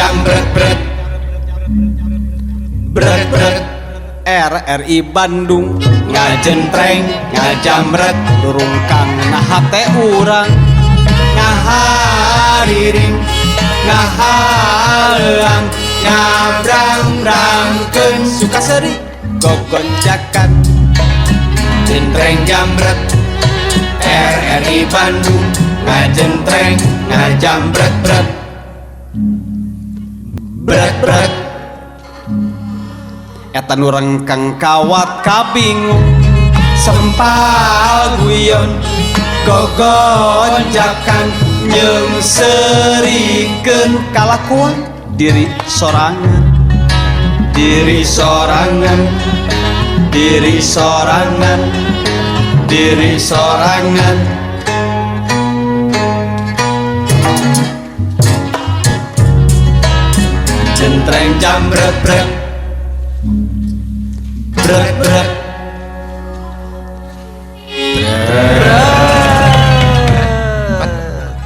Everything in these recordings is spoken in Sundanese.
jambret bret bret bret RRI Bandung ngajentreng ngajamret durung kang nahate urang ngahariring ngahalang ngabrang-brangkeun Sukaseri gogonjakan jentreng jambret RRI Bandung ngajentreng ngajambret bret bret bret eta nurang kang kawat kabingung sempal guyon gogonjakan nyeungserikeun kalakuan diri sorangan diri sorangan diri sorangan diri sorangan jentreng jambret bret bret bret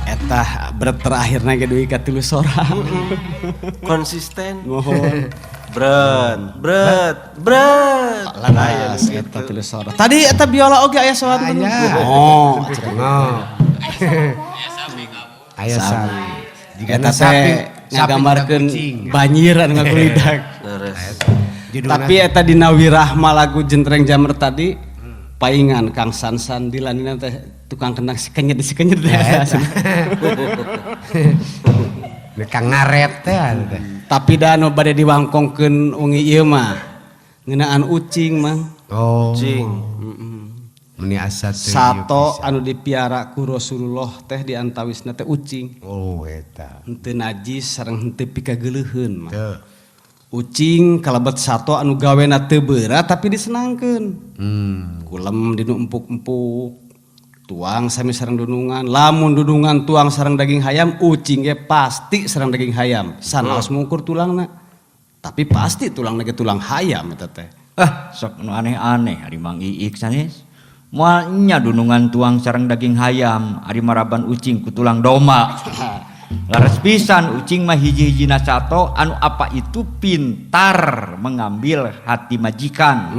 eta berat terakhirna ge duwi ka 3 sorang konsisten ngohon bret bret bret lanas eta 3 sorang tadi eta biola oge aya soal Aya. oh Aya sapi. eta teh ngagambarkeun banjiran ngakulidak tapi eta dina wirahma lagu jentreng jamret tadi paingan Kang Sansan dilanina teh tukang kenang si kenyet Kang ngaret teh. tapi da anu bade diwangkongkeun ungi ieu mah ngeunaan ucing mah cing Meni asa teu sato anu dipiara ku Rasulullah teh di antawisna teh ucing eta. henteu najis sareng henteu pikageuleuheun mah Teu. ucing kalebet sato anu gawena teu berat tapi disenangkeun kulem dinu empuk-empuk tuang sami sareng dunungan lamun dunungan tuang sareng daging hayam ucing ge pasti sareng daging hayam sanaos mengukur tulangna tapi pasti tulangna ge tulang hayam eta teh sok nu aneh-aneh ari Mang Iik sanes moal nya dunungan tuang sareng daging hayam ari maraban ucing ku tulang domba laras pisan ucing mah hiji-hijina sato anu apa itu pintar mengambil hati majikan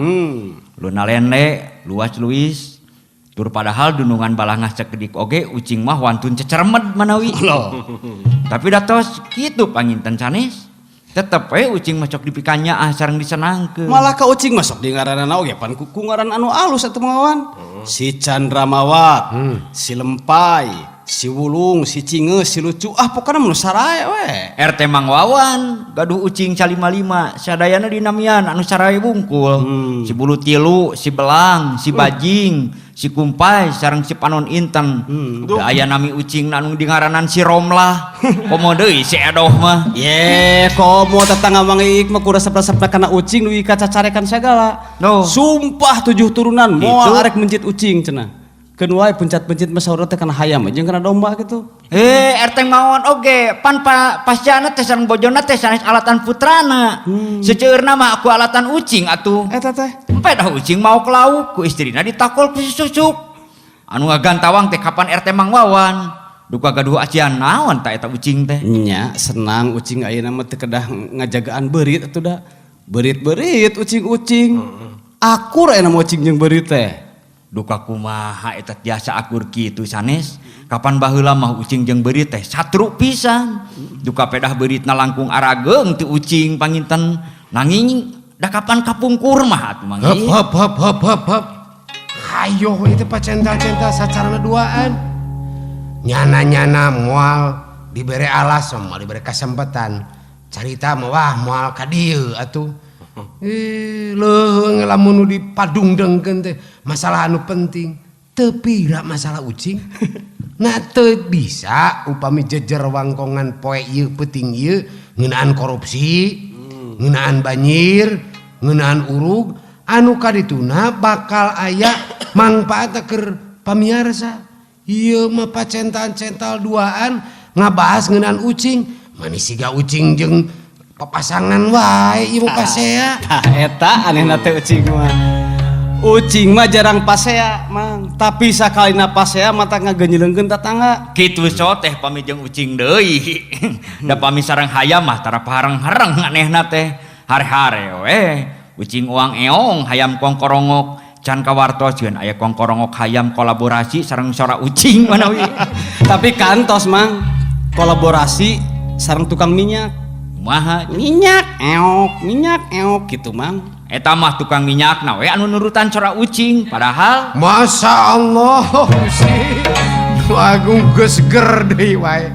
luna lele luas luis tur padahal dunungan balangah cekedik oge ucing mah wantun cecermet manawi tapi datos kitu panginten sanes tetep ucing masuk dipikannya sareng disenangkeun malah ka ucing masuk di ngaranna oge pan ku ngaran anu alus atuh mawan si Candramawat si Lempai si Wulung si Cingeus si Lucu pokona mun saraya we RT Mang Wawan gaduh ucing 55 sadayana dinamian anu saraya bungkul si Bulu Tilu si Belang si Bajing si Kumpai sareng si Panon Inten da aya nami ucing anu dingaranan si Romlah komo deui si Edoh mah ye komo tetangga Mang Iik mah kuda sapra-sapra kana ucing nu kacacarekan segala sumpah 7 turunan moal arek menjit ucing cenah keun wae pencet-pencet mah saurna teh kana hayam jeung kana domba gitu RT Mawon oge pan pasjana teh sareng bojona teh sanes alatan putrana seuceurna mah aku alatan ucing atuh eta teh empe dah ucing mau ke lauk ku istrina ditakol ku si Susuk anu ngagantawang teh kapan RT Mang Wawan duka gaduh acian naon ta eta ucing teh nya senang ucing ayeuna mah teu kedah ngajagaan beurit atuh da beurit-beurit ucing-ucing akur aya nama ucing jeung beurit teh duka kumaha eta tiasa akur kitu sanes kapan baheula mah ucing jeung beurit teh satru pisan duka pedah beuritna langkung arageung ti ucing panginten nanging da kapan kapungkur mah atuh Mang Iik Hop. Hayo itu pacenta-centa sacarana duaan. Nyana-nyana moal dibere alas, moal dibere kesempatan. Carita mah wah moal ka dieu atuh. Leuheung lamun nu dipadungdengkeun teh masalah anu penting. Teu pira masalah ucing. Nah teu bisa upami jejer wangkongan poe ieu peuting ieu ngeunaan korupsi, ngeunaan banjir, ngeunaan urug anu kadituna bakal aya mangpaatna keur pamiarsa. Ieu mah pacentan-cental duaan ngabahas ngeunaan ucing, manis siga ucing jeung papasangan wae ieu pasea. Tah eta anehna teh ucing mah. Ucing mah jarang pasea, Mang. Tapi sakalina pasea mata ngagenjeleungkeun tetangga. Kitu so teh pami jeung ucing deui. Da pami sareng hayam mah tara pahareng-hareng anehna teh. Hare-hare we. Ucing uang eong hayam kongkorongok. Can kawartos jeung aya kongkorongok hayam kolaborasi sareng sora ucing manawi. Tapi kantos, Mang. Kolaborasi sareng tukang minyak. Kumaha? Minyak eok gitu, Mang. Eta mah tukang minyakna we anu nurutan sora ucing padahal Masya Allah sih nu agung geus ger deui wae.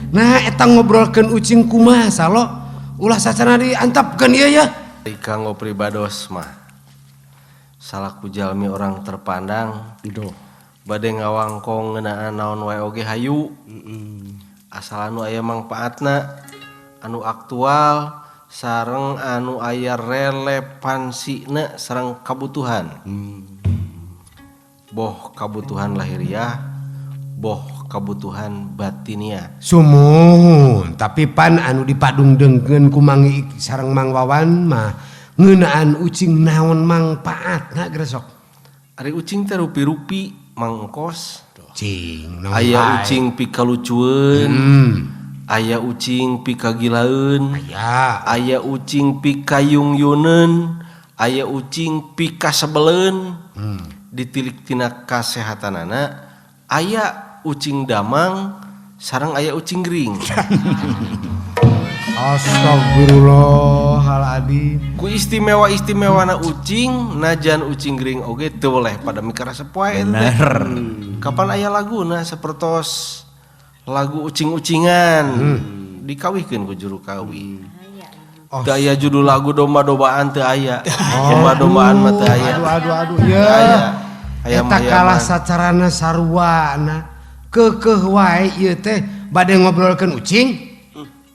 Nah eta ngobrolkeun ucing kumaha salo ulah sacana diantapkeun ieu ya. Kanggo pribados mah salaku jalmi orang terpandang bade ngawangkong ngeunaan naon wae oge hayu. Asal anu aya mangpaatna anu aktual sareng anu aya relevansina sareng kabutuhan. Boh kabutuhan lahiriah, boh kabutuhan batiniah. Sumun, tapi pan anu dipadungdengkeun ku Mang Iik sareng Mang Wawan mah ngeunaan ucing naon mangpaatna gresok. Ari ucing teh rupi-rupi Mang Engkos. Cing, naon Aya wae. ucing pikalucueun. Aya ucing pikagilaeun. Aya ucing pikayungyuneun. Aya ucing pikasebeleun. Ditilik tina kasehatanana aya ucing damang sareng aya ucing gering. Astagfirullahaladzim. Ku istimewa-istimewana ucing najan ucing gering oge teu boleh pada mikarasep wae. bener. Kapan aya laguna sapertos lagu ucing-ucingan dikawihkeun ku juru kawi. Teu aya judul lagu domba-dombaan teu aya. Domba-dombaan mah teu aya. Aduh Teu ya. aya. Eta kalah sacarana sarwana keukeuh wae ieu teh bade ngobrolkeun ucing.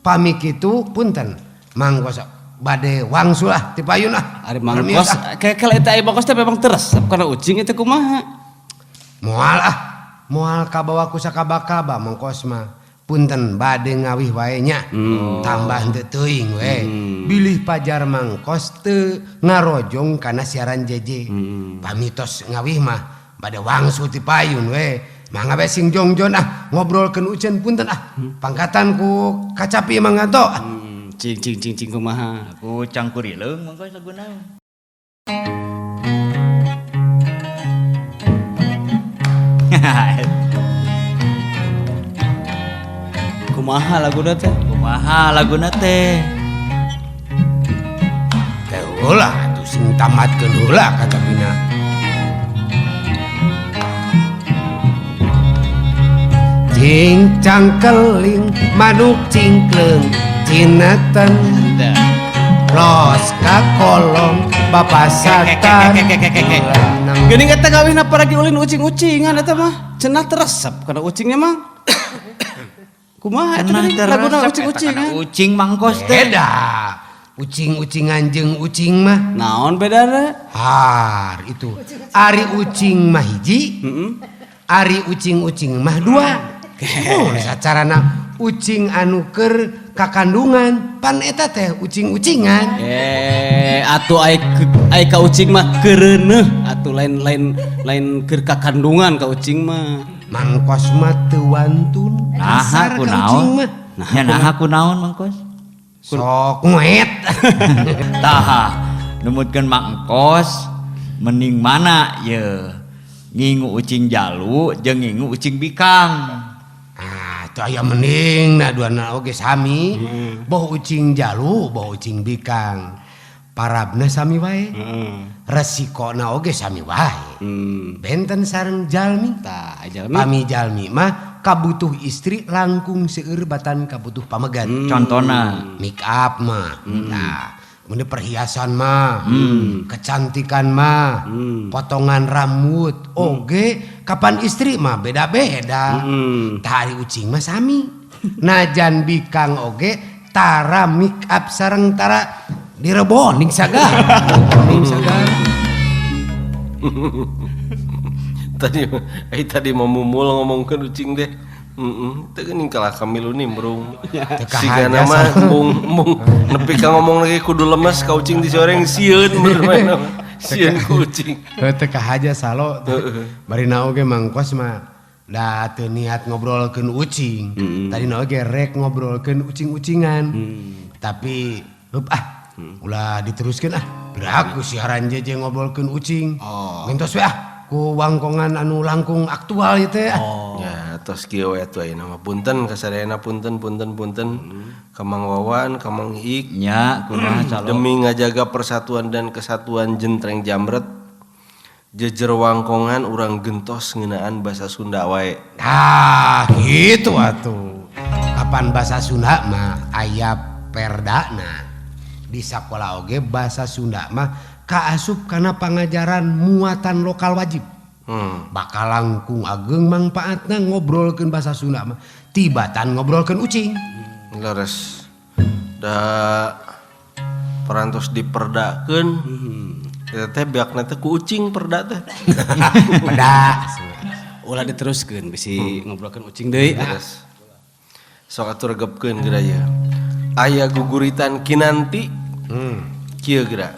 Pami kitu punten. Mang Kos bade wangsul ah ti payun ah. Ari Mang Kos kekel eta Mang Kos teh memang teresep kana ucing eta kumaha? Moal kabawa ku sakaba-kaba Mang Kos mah. Punten bade ngawih wae nya. Tambah teu teuing we. Bilih pajar Mang Kos teu ngarojong kana siaran JJ. Pamitos ngawih mah bade wangsul ti payun we. Mangga bae sing jongjon ah ngobrolkeun ucen punten ah. Pangkatan ku kacapi mangga to. Cing kumaha? Aku cangkurileung mangko saguna. Kumaha laguna teh? Kumaha laguna teh? Teh ulah atuh sing tamatkeun heula kacapina. Cing cangkeling manuk cingkleung cineten los ka kolong babasatan. Geuning eta gawihna paragi ulin ucing-ucingan eta mah. Cenah teresep kana ucingnya mah. Kumaha eta laguna ucing-ucingan? Ucing mangkos teh. Beda. Ucing-ucingan jeung ucing mah. Naon bedana? Har itu. Ari ucing mah hiji. Ari ucing-ucing mah dua. Oh, sacarana ucing anu keur kakandungan pan eta teh ucing-ucingan. Atuh ai ka ucing mah keureuneuh, atuh lain keur kakandungan ka ucing mah. Mang Kos mah teu wantun. Naha kunaon? Nya naha kunaon mangkos? Sok ngoet. Tah, numutkeun Mang Engkos mending mana ye? Ngingu ucing jalu jeung ngingu ucing bikang. Teu aya mending na duana oge sami. Boh ucing jalu, boh ucing bikang. Parabna sami wae. Resikona oge sami wae. Benten sareng jalmi. Tah, jalmi. Pami jalmi mah kabutuh istri langkung seueur batan kabutuh pamegan. Contona Make up mah. Nah, mun perhiasan mah, kecantikan mah, potongan rambut, oge kapan istri mah beda-beda. Tari ucing mah sami. Najan bikang oge tara make up sareng tara direboning sagala. Direboning sagala. Tadi memumul ngomongkeun ucing deh. Teu geuning kalah kamilu nimbrung. Sigana mah mung nepi ka ngomong lagi kudu lemes ka ucing disoreng sieun bener. Sieun ku ucing. Teu kahaja salo. Bari na oge mangkos mah da teu niat ngobrolkeun ucing. Tadi na oge rek ngobrolkeun ucing-ucingan. Tapi ulah diteruskeun Beraku siaran jeje ngobrolkeun ucing. Mintos we ku wangkongan anu langkung aktual ieu teh. Ya, tos kieu we atuh ayeuna mah punten kasadayana punten. Ka Mang Wawan, ka Mang Iik. Nya kumaha salo. Demi ngajaga persatuan dan kesatuan Jentreng Jamret. Jejer wangkongan urang gentos ngeunaan basa Sunda wae. Gitu atuh. Kapan basa Sunda mah aya perdana. Di sakola oge basa Sunda mah kaasup kana pangajaran muatan lokal wajib. Bakal langkung ageng mangpaatna ngobrolkeun basa Sunda mah tibatan ngobrolkeun ucing. Leres. Da perantos diperdakeun. Eta teh beakna teh ku ucing perda teh. Peda. Ulah diteruskeun bisi ngobrolkeun ucing deui. Leres. Sok atur regepkeun geura ye. Aya guguritan kinanti. Kieu geura.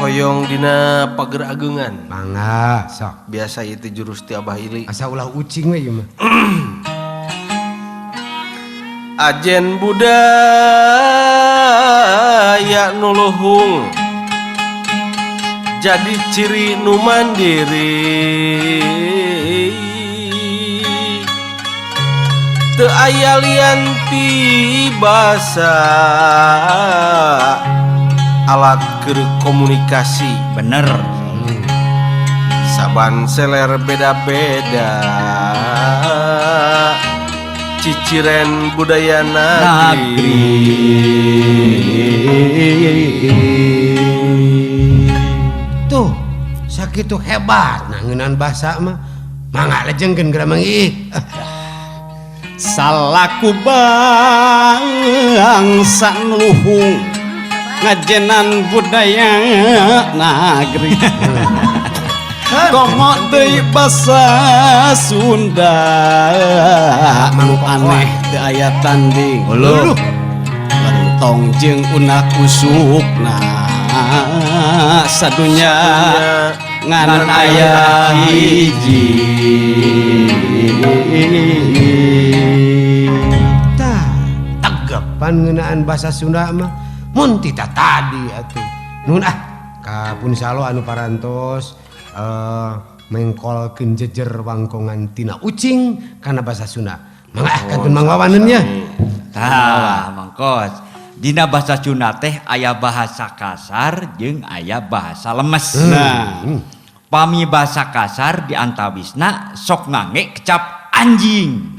Hoyong dina pager ageungan. Mangga sok. Biasa ieu teh jurus ti Abah Ili. Asa ulah ucing we ieu mah. Ajen budaya nuluhung jadi ciri nu mandiri teu aya lian ti basa alat keur komunikasi Bener. saban seler beda-beda ciciren budaya negeri. Tuh, sakitu hebat nah ngeunaan basa mah. Mangga lejengkeun geura Mang Iik. Salaku bangsa luhung ngajenan budaya nagri. Komo deui basa Sunda anu aneh teu aya tanding. Lentong jeung unak usukna sadunya ngan aya hiji. Tah, tegepan ngeunaan basa Sunda mah mun tita tadi atuh. Nun kapun salo anu parantos mengkolkeun jejer wangkongan tina ucing kana basa Sunda. Mangga kantun Mang Wawaneun nya. Tah, mangkos. Dina basa Sunda teh aya bahasa kasar jeung aya bahasa lemes. Pami bahasa kasar diantawisna sok ngangge kecap anjing.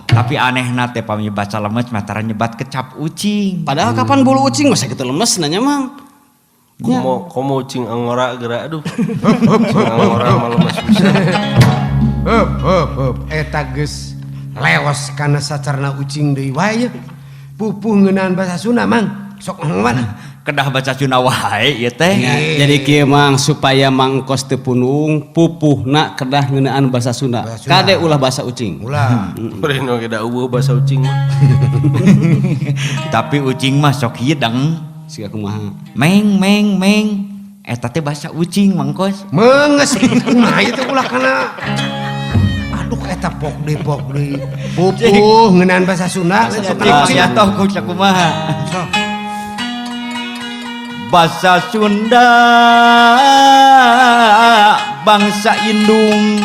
Tapi anehna teh pami bahasa lemes mah tara nyebat kecap ucing. Padahal kapan bulu ucing masa gitu lemes nanya Mang. Komo ucing angora geura aduh. Ucing angora mah lemes pisan. Eta geus leos kana sacarna ucing deui wae. Pupuh ngeunaan basa Sunda Mang. Sok ngomong. Kedah baca Sunda wae ieu teh. Jadi kieu Mang supaya mangkos teu punung pupuhna kedah ngeunaan basa Sunda. Kade ulah basa ucing. Ulah. Bari nu ge da eueuh basa ucing mah. Tapi ucing mah sok hideng. Siga kumaha. Meng. Eta teh bahasa ucing mangkos. Meungeus kumaha ieu teh ulah kana. Aduh eta pok deui. Pupuh ngeunaan basa Sunda. Ya toh kumaha. Sok. Basa Sunda bangsa indung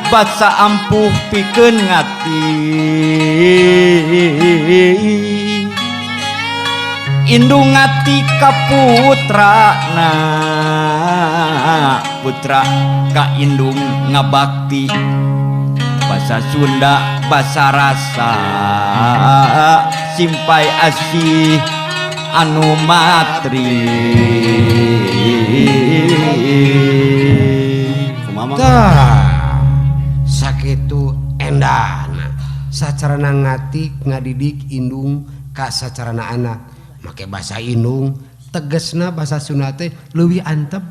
basa ampuh pikeun ngati indung ngati ka putrana putra ka indung ngabakti basa Sunda basa rasa simpai asih anu matri. Tah, sakitu endahna sacarana ngati ngadidik indung ka sacarana anak make basa indung tegesna basa Sunda teh leuwih antep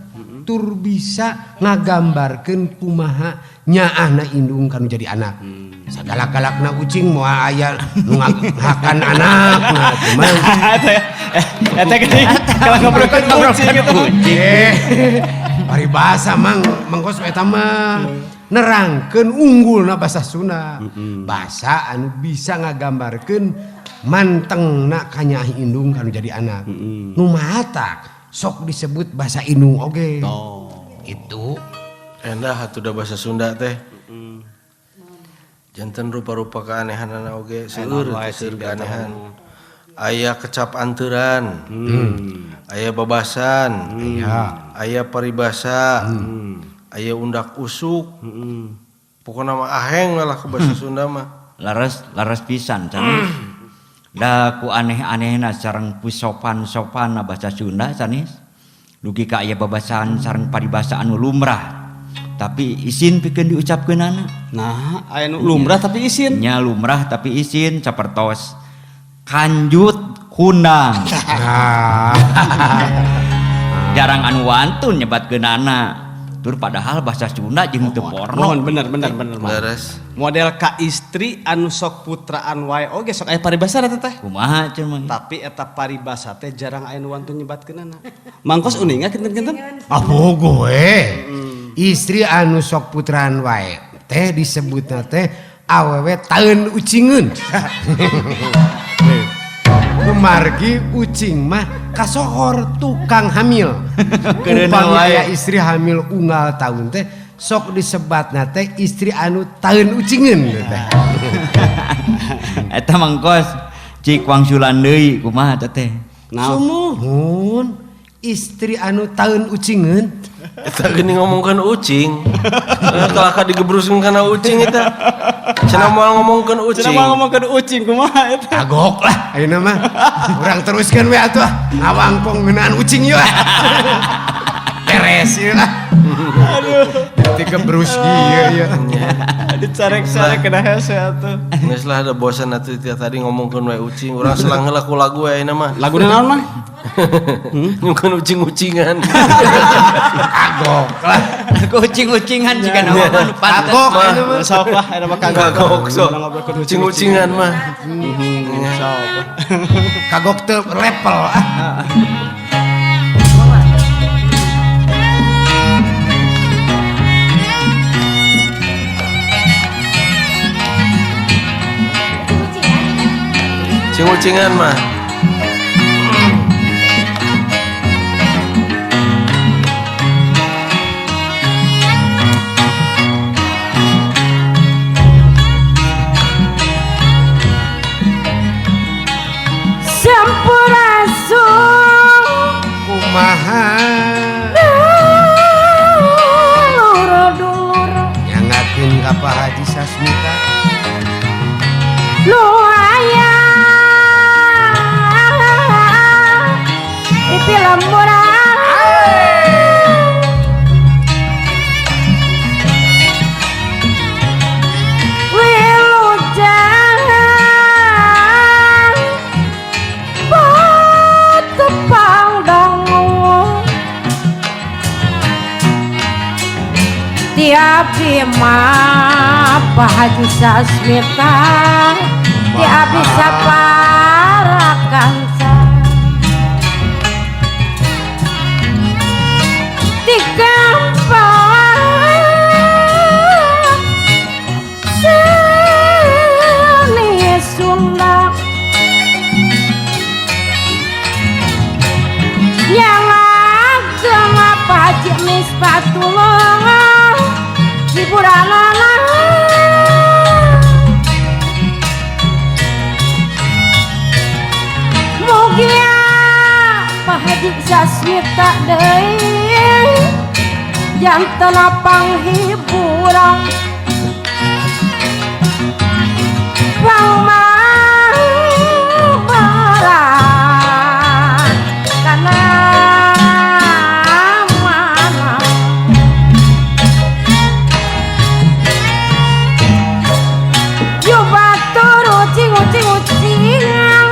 tur bisa ngagambarkeun kumaha nyaahna indung kanu jadi anak. Sagala-galakna ucing moal aya nu ngahakan anakna cuman Eta geuning kalau ngobrolkeun kucing gitu. Paribasa mangkos eta mah nerangkeun unggulna basa Sunda. Basa anu bisa ngagambarkeun mantengna kanyaah indung kanu jadi anak. Nu matak sok disebut basa indung oge. Itu Endah atuh da basa Sunda teh. Janten rupa-rupa keanehanana oge seueur keanehan. Aya kecap anteuran. Aya babasan. Aya paribasa. Aya undak usuk. Pokona mah aheng lah ke basa Sunda mah. Laras pisan canis. Da ku aneh-anehna sareng pusopan-sopan basa Sunda canis. Dugi ka aya babasan sareng paribasa anu lumrah. Tapi isin pikeun diucapkeunana. Nah, aya nu lumrah tapi isin. Nya lumrah tapi isin sapertos kanjut kunang. Jarang anu wantun nyebatkeunana. Tur padahal bahasa Sunda jeung teu porno. Bener. Beres. Model ka istri anu sok putraan wae oge sok aya paribasa teh teh. Kumaha cenah? Tapi eta paribasa teh jarang aya nu wantun nyebatkeunana. Mangkos uninga kinten-kinten. Abogo istri anu sok putraan wae teh disebutna teh awewe taeun ucingeun. Kumargi ucing mah kasohor tukang hamil. Upami aya istri hamil unggal tahun teh sok disebatna teh istri anu taeun ucingeun teh. Eta mangkos cik wangsulan deui kumaha teh? Sumuhun istri anu taeun ucingeun. Eta geuning ngomongkeun ucing. Kalaka digebruskeun kana ucing eta. Cenah moal ngomongkeun ucing. Cenah ngomongkeun ucing kumaha eta? Kagok lah ayeuna mah. Urang teruskeun we atuh. Ngawangkong ngeunaan ucing ieu. Beres ieu lah. Aduh, digebrus kieu ieu. Dicarek-carek kena hese atuh. Geus lah ada bosan atuh tiap tadi ngomongkeun we ucing. Urang selang heula ku lagu we ayeuna mah. Laguna naon mah? Nyungkeun ucing-ucingan. Kagok lah. Kucing-ucingan jika nama anu pantes. Kagok ayeuna mah. Sok lah ada mah Kagok sok. Ucing-ucingan mah. Sok. Kagok teu level ah. Ucing-ucingan mah. Sampurasun Kumaha dulur nyangakeun ka Pak Haji Sasmita. lu aya di film tiap mah Pak Haji Sasmita tiap bisa parakan tiga seni Sunda yang ageng Pak Haji Misbatullah hiburanana mugia Pak Haji Sasmita deui janten panghiburan pangmabaran kana mana yo batur ucing ucing mau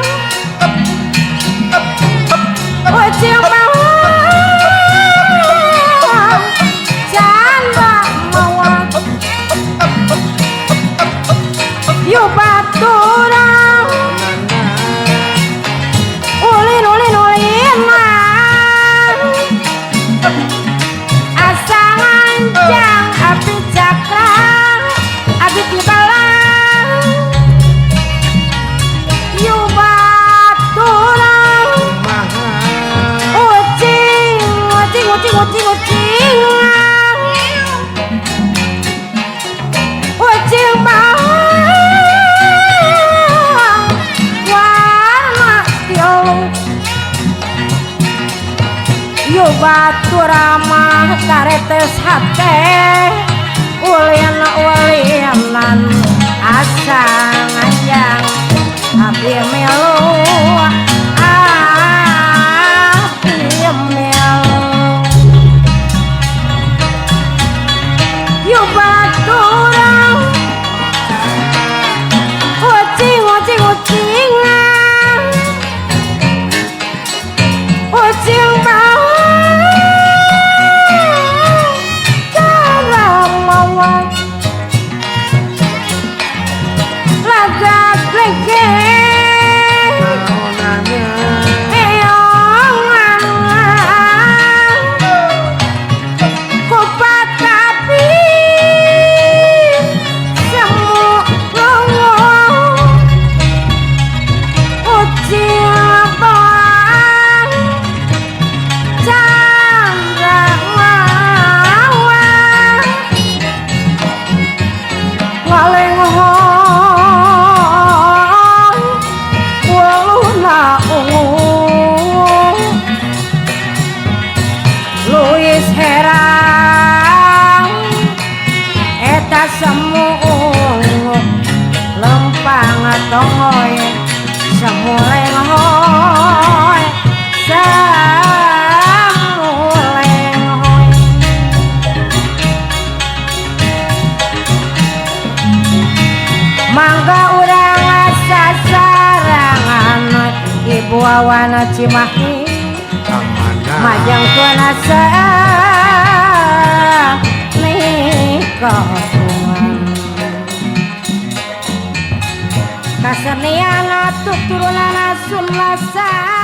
Yu baturama karetes hate ulian-ulianan asa ngajang abdi melu abdi melu Yu baturang ucing ucing ucingan ucing bau tongoy samuleng hoy samuleng hoy mangga urang sasarangan ibu awana Cimahi majang tuan asa nikah kasenian tuturunan Sun Lasa